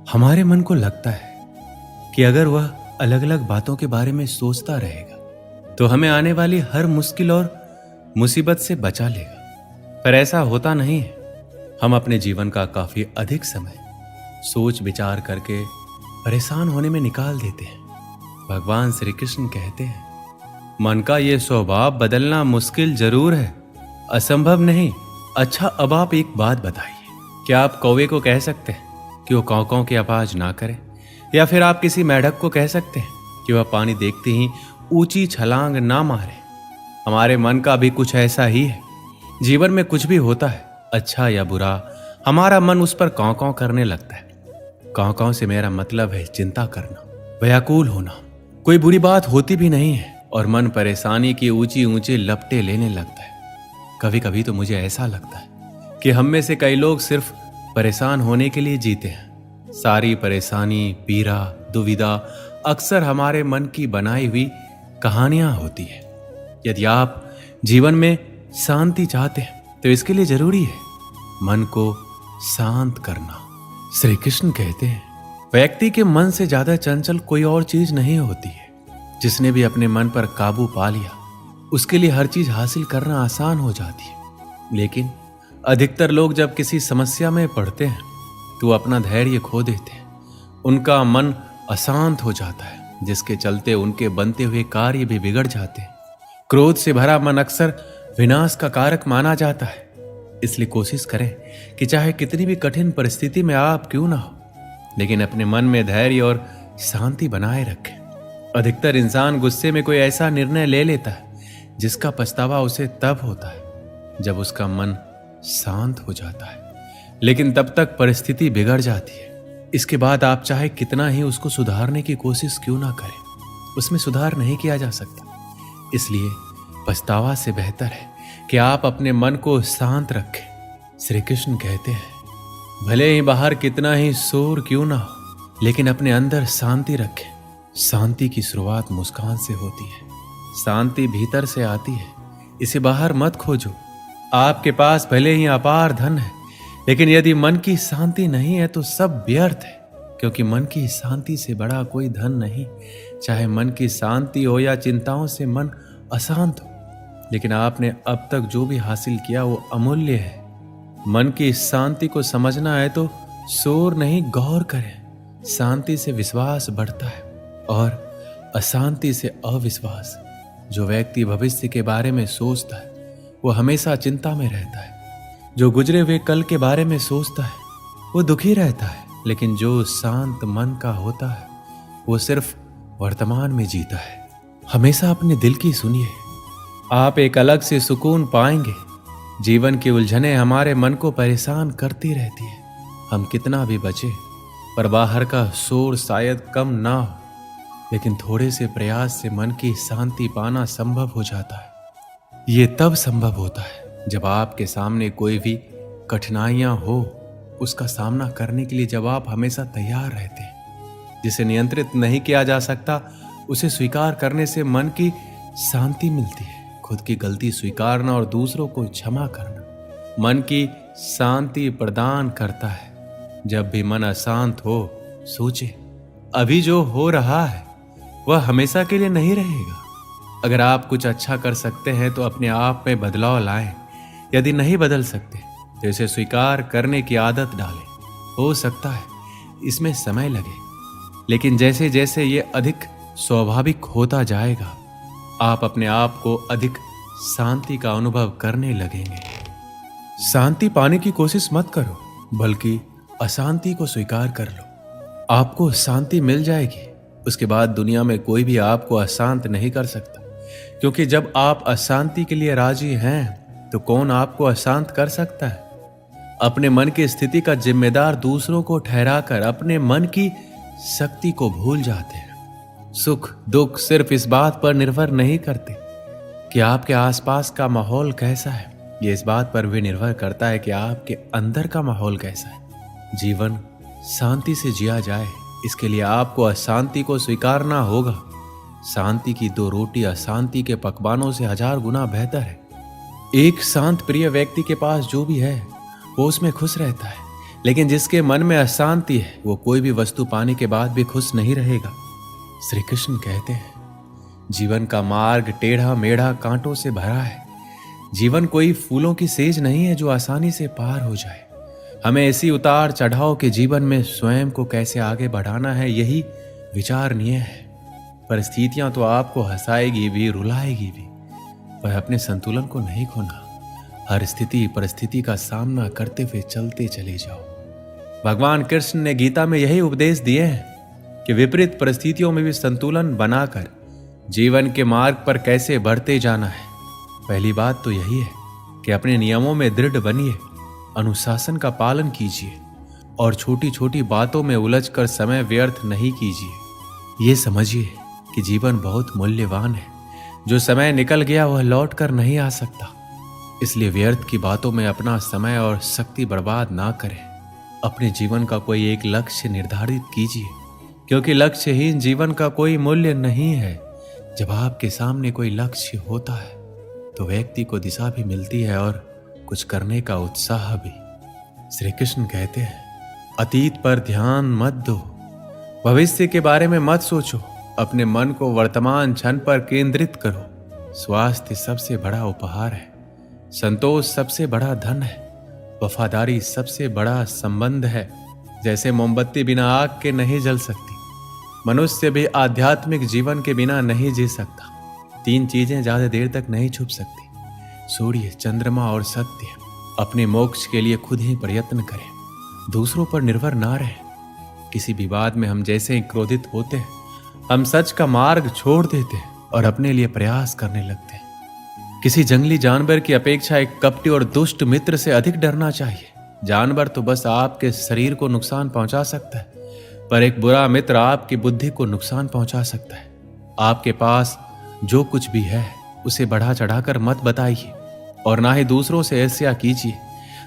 हमारे मन को लगता है कि अगर वह अलग अलग बातों के बारे में सोचता रहेगा तो हमें आने वाली हर मुश्किल और मुसीबत से बचा लेगा। पर ऐसा होता नहीं है। हम अपने जीवन का काफी अधिक समय सोच विचार करके परेशान होने में निकाल देते हैं। भगवान श्री कृष्ण कहते हैं, मन का ये स्वभाव बदलना मुश्किल जरूर है, असंभव नहीं। अच्छा, अब आप एक बात बताइए, क्या आप कौवे को कह सकते हैं कि वो काँव काँव की आवाज ना करे? या फिर आप किसी मेढक को कह सकते हैं कि वह पानी देखते ही ऊंची छलांग ना मारे? हमारे मन का भी कुछ ऐसा ही है। जीवन में कुछ भी होता है, अच्छा या बुरा, हमारा मन उस पर काँव काँव करने लगता है। काँव काँव से मेरा मतलब है चिंता करना, व्याकुल होना। कोई बुरी बात होती भी नहीं है और मन परेशानी की ऊंची ऊंची लपटें लेने लगता है। कभी कभी तो मुझे ऐसा लगता है कि हम में से कई लोग सिर्फ परेशान होने के लिए जीते हैं। सारी परेशानी, पीड़ा, दुविधा अक्सर हमारे मन की बनाई हुई कहानियां होती है। यदि आप जीवन में शांति चाहते हैं तो इसके लिए जरूरी है मन को शांत करना। श्री कृष्ण कहते हैं, व्यक्ति के मन से ज्यादा चंचल कोई और चीज नहीं होती है। जिसने भी अपने मन पर काबू पा लिया उसके लिए हर चीज हासिल करना आसान हो जाती है। लेकिन अधिकतर लोग जब किसी समस्या में पड़ते हैं तो अपना धैर्य खो देते हैं। उनका मन अशांत हो जाता है, जिसके चलते उनके बनते हुए कार्य भी बिगड़ जाते हैं। क्रोध से भरा मन अक्सर विनाश का कारक माना जाता है। इसलिए कोशिश करें कि चाहे कितनी भी कठिन परिस्थिति में आप क्यों ना हो, लेकिन अपने मन में धैर्य और शांति बनाए रखें। अधिकतर इंसान गुस्से में कोई ऐसा निर्णय ले लेता है जिसका पछतावा उसे तब होता है जब उसका मन शांत हो जाता है, लेकिन तब तक परिस्थिति बिगड़ जाती है। इसके बाद आप चाहे कितना ही उसको सुधारने की कोशिश क्यों ना करें, उसमें सुधार नहीं किया जा सकता। इसलिए पछतावा से बेहतर है कि आप अपने मन को शांत रखें। श्री कृष्ण कहते हैं, भले ही बाहर कितना ही शोर क्यों ना हो, लेकिन अपने अंदर शांति रखें। शांति की शुरुआत मुस्कान से होती है। शांति भीतर से आती है, इसे बाहर मत खोजो। आपके पास भले ही अपार धन है, लेकिन यदि मन की शांति नहीं है तो सब व्यर्थ है, क्योंकि मन की शांति से बड़ा कोई धन नहीं। चाहे मन की शांति हो या चिंताओं से मन अशांत हो, लेकिन आपने अब तक जो भी हासिल किया वो अमूल्य है। मन की शांति को समझना है तो शोर नहीं, गौर करें। शांति से विश्वास बढ़ता है और अशांति से अविश्वास। जो व्यक्ति भविष्य के बारे में सोचता है वो हमेशा चिंता में रहता है। जो गुजरे हुए कल के बारे में सोचता है वो दुखी रहता है, लेकिन जो शांत मन का होता है वो सिर्फ वर्तमान में जीता है। हमेशा अपने दिल की सुनिए, आप एक अलग से सुकून पाएंगे। जीवन की उलझनें हमारे मन को परेशान करती रहती है। हम कितना भी बचे पर बाहर का शोर शायद कम ना हो, लेकिन थोड़े से प्रयास से मन की शांति पाना संभव हो जाता है। ये तब संभव होता है जब आपके सामने कोई भी कठिनाइयां हो, उसका सामना करने के लिए जब आप हमेशा तैयार रहते हैं। जिसे नियंत्रित नहीं किया जा सकता उसे स्वीकार करने से मन की शांति मिलती है। खुद की गलती स्वीकारना और दूसरों को क्षमा करना मन की शांति प्रदान करता है। जब भी मन अशांत हो, सोचे अभी जो हो रहा है वह हमेशा के लिए नहीं रहेगा। अगर आप कुछ अच्छा कर सकते हैं तो अपने आप में बदलाव लाएं। यदि नहीं बदल सकते तो इसे स्वीकार करने की आदत डालें। हो सकता है इसमें समय लगे, लेकिन जैसे जैसे ये अधिक स्वाभाविक होता जाएगा आप अपने आप को अधिक शांति का अनुभव करने लगेंगे। शांति पाने की कोशिश मत करो, बल्कि अशांति को स्वीकार कर लो। आपको शांति मिल जाएगी। उसके बाद दुनिया में कोई भी आपको अशांत नहीं कर सकता, क्योंकि जब आप अशांति के लिए राजी हैं तो कौन आपको अशांत कर सकता है? अपने मन की स्थिति का जिम्मेदार दूसरों को ठहराकर अपने मन की शक्ति को भूल जाते हैं। सुख दुख सिर्फ इस बात पर निर्भर नहीं करते कि आपके आसपास का माहौल कैसा है, ये इस बात पर भी निर्भर करता है कि आपके अंदर का माहौल कैसा है। जीवन शांति से जिया जाए, इसके लिए आपको अशांति को स्वीकारना होगा। शांति की 2 रोटी अशांति के पकवानों से 1000 गुना बेहतर है। एक शांत प्रिय व्यक्ति के पास जो भी है वो उसमें खुश रहता है, लेकिन जिसके मन में अशांति है वो कोई भी वस्तु पाने के बाद भी खुश नहीं रहेगा। श्री कृष्ण कहते हैं, जीवन का मार्ग टेढ़ा मेढ़ा कांटों से भरा है। जीवन कोई फूलों की सेज नहीं है जो आसानी से पार हो जाए। हमें इसी उतार चढ़ाव के जीवन में स्वयं को कैसे आगे बढ़ाना है, यही विचारणीय है। परिस्थितियां तो आपको हंसाएगी भी, रुलाएगी भी, पर अपने संतुलन को नहीं खोना। हर स्थिति परिस्थिति का सामना करते हुए चलते चले जाओ। भगवान कृष्ण ने गीता में यही उपदेश दिए हैं कि विपरीत परिस्थितियों में भी संतुलन बनाकर जीवन के मार्ग पर कैसे बढ़ते जाना है। पहली बात तो यही है कि अपने नियमों में दृढ़ बनिए, अनुशासन का पालन कीजिए और छोटी छोटी बातों में उलझकर समय व्यर्थ नहीं कीजिए। ये समझिए कि जीवन बहुत मूल्यवान है। जो समय निकल गया वह लौट कर नहीं आ सकता, इसलिए व्यर्थ की बातों में अपना समय और शक्ति बर्बाद ना करें। अपने जीवन का कोई एक लक्ष्य निर्धारित कीजिए, क्योंकि लक्ष्यहीन जीवन का कोई मूल्य नहीं है। जब आपके सामने कोई लक्ष्य होता है तो व्यक्ति को दिशा भी मिलती है और कुछ करने का उत्साह भी। श्री कृष्ण कहते हैं, अतीत पर ध्यान मत दो, भविष्य के बारे में मत सोचो, अपने मन को वर्तमान क्षण पर केंद्रित करो। स्वास्थ्य सबसे बड़ा उपहार है, संतोष सबसे बड़ा धन है, वफादारी सबसे बड़ा संबंध है। जैसे मोमबत्ती बिना आग के नहीं जल सकती, मनुष्य भी आध्यात्मिक जीवन के बिना नहीं जी सकता। 3 चीजें ज्यादा देर तक नहीं छुप सकती, सूर्य, चंद्रमा और सत्य। अपने मोक्ष के लिए खुद ही प्रयत्न करें, दूसरों पर निर्भर ना रहें। किसी विवाद में हम जैसे ही क्रोधित होते हैं, हम सच का मार्ग छोड़ देते हैं और अपने लिए प्रयास करने लगते हैं। किसी जंगली जानवर की अपेक्षा एक कपटी और दुष्ट मित्र से अधिक डरना चाहिए। जानवर तो बस आपके शरीर को नुकसान पहुंचा सकता है, पर एक बुरा मित्र आपकी बुद्धि को नुकसान पहुंचा सकता है। आपके पास जो कुछ भी है उसे बढ़ा चढ़ाकर मत बताइए और ना ही दूसरों से ईर्ष्या कीजिए।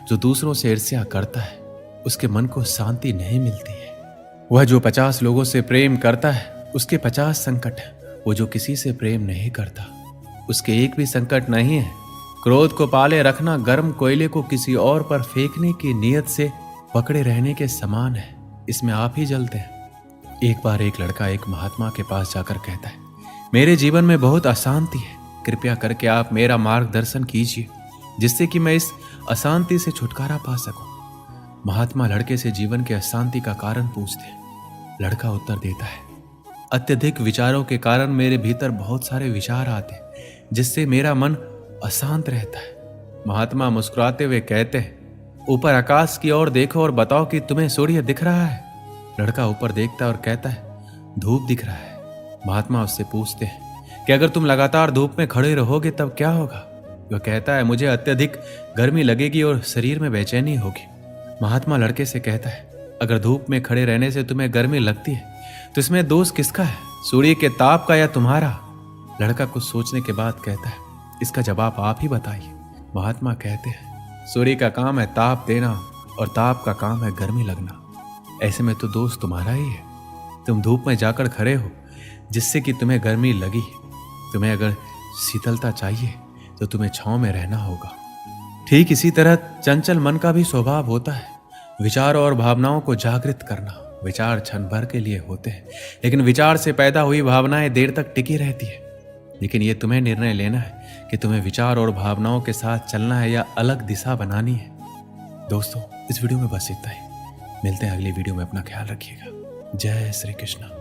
जो दूसरों से ईर्ष्या करता है उसके मन को शांति नहीं मिलती है। वह जो 50 लोगों से प्रेम करता है उसके 50 संकट हैं। वो जो किसी से प्रेम नहीं करता उसके एक भी संकट नहीं है। क्रोध को पाले रखना गर्म कोयले को किसी और पर फेंकने की नीयत से पकड़े रहने के समान है। इसमें आप ही जलते हैं। एक बार एक लड़का एक महात्मा के पास जाकर कहता है, मेरे जीवन में बहुत अशांति है, कृपया करके आप मेरा मार्गदर्शन कीजिए जिससे कि मैं इस अशांति से छुटकारा पा सकूं। महात्मा लड़के से जीवन के अशांति का कारण पूछते हैं। लड़का उत्तर देता है, अत्यधिक विचारों के कारण मेरे भीतर बहुत सारे विचार आते हैं जिससे मेरा मन अशांत रहता है। महात्मा मुस्कुराते हुए कहते हैं, ऊपर आकाश की ओर देखो और बताओ कि तुम्हें सूर्य दिख रहा है। लड़का ऊपर देखता है और कहता है, धूप दिख रहा है। महात्मा उससे पूछते हैं कि अगर तुम लगातार धूप में खड़े रहोगे तब क्या होगा? वह कहता है, मुझे अत्यधिक गर्मी लगेगी और शरीर में बेचैनी होगी। महात्मा लड़के से कहता है, अगर धूप में खड़े रहने से तुम्हें गर्मी लगती है तो इसमें दोष किसका है, सूर्य के ताप का या तुम्हारा? लड़का कुछ सोचने के बाद कहता है, इसका जवाब आप ही बताइए। महात्मा कहते हैं, सूर्य का काम है ताप देना और ताप का काम है गर्मी लगना। ऐसे में तो दोष तुम्हारा ही है। तुम धूप में जाकर खड़े हो जिससे कि तुम्हें गर्मी लगी। तुम्हें अगर शीतलता चाहिए तो तुम्हें छांव में रहना होगा। ठीक इसी तरह चंचल मन का भी स्वभाव होता है, विचारों और भावनाओं को जागृत करना। विचार क्षण भर के लिए होते हैं, लेकिन विचार से पैदा हुई भावनाएं देर तक टिकी रहती है। लेकिन ये तुम्हें निर्णय लेना है कि तुम्हें विचार और भावनाओं के साथ चलना है या अलग दिशा बनानी है। दोस्तों, इस वीडियो में बस इतना ही। मिलते हैं अगली वीडियो में। अपना ख्याल रखिएगा। जय श्री कृष्ण।